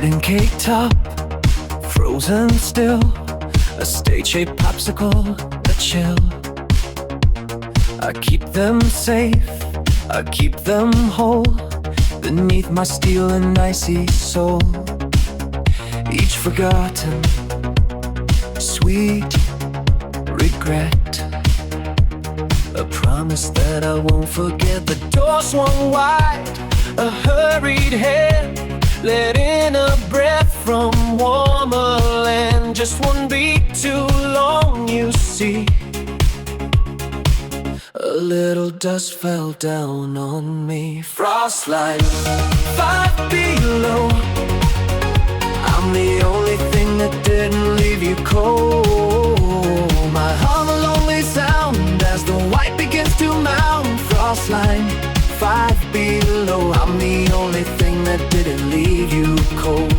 wedding cake top, frozen still, a stage-shaped popsicle, a chill. I keep them safe, I keep them whole, beneath my steel and icy soul. Each forgotten, sweet regret, a promise that I won't forget. The door swung wide, a hurried hand let in a breath from warmer land. Just one beat too long, you see. A little dust fell down on me. Frostline, 5 below. I'm the only thing that didn't leave you cold. My hum a lonely sound as the white begins to mount. Frostline, 5 below. I'm the only thing that didn't leave you cold.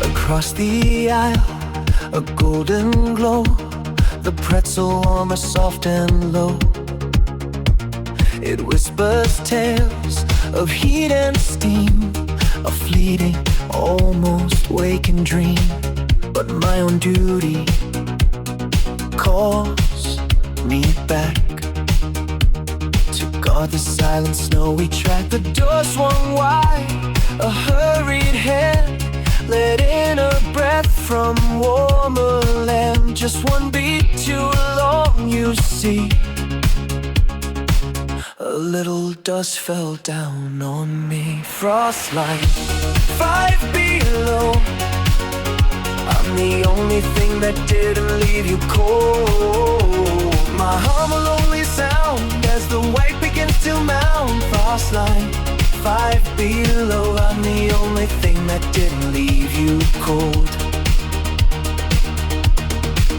Across the aisle, a golden glow, the pretzel warmer, soft and low. It whispers tales of heat and steam, a fleeting, almost waking dream. But my own duty calls me back to guard the silent, snowy track. The door swung wide, a hurried hand let in a breath from warmer land. Just one beat too long, you see. A little dust fell down on me. Frostline, 5 below. I'm the only thing that didn't leave you cold. My hum a lonely sound as the white begins to mount. Frostline, 5 below. I'm the only thing that didn't leave you cold.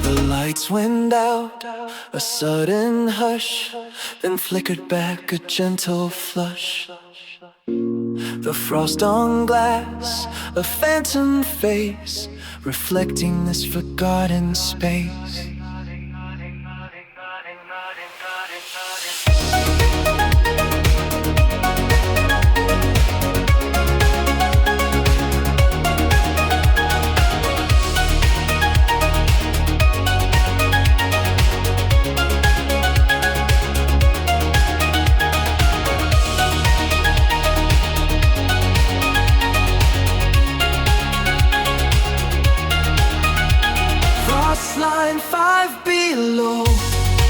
The lights went out, a sudden hush, then flickered back a gentle flush. The frost on glass, a phantom face, reflecting this forgotten space. Frostline, 5 below.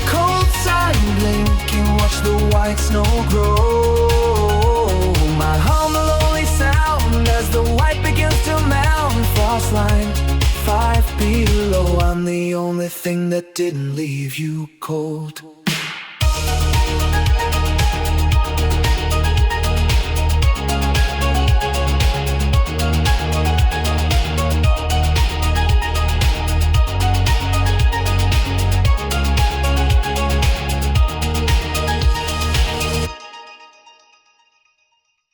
Cold side blinking, watch the white snow grow. My hum a lonely sound as the white begins to mount. Frostline, 5 below. I'm the only thing that didn't leave you cold.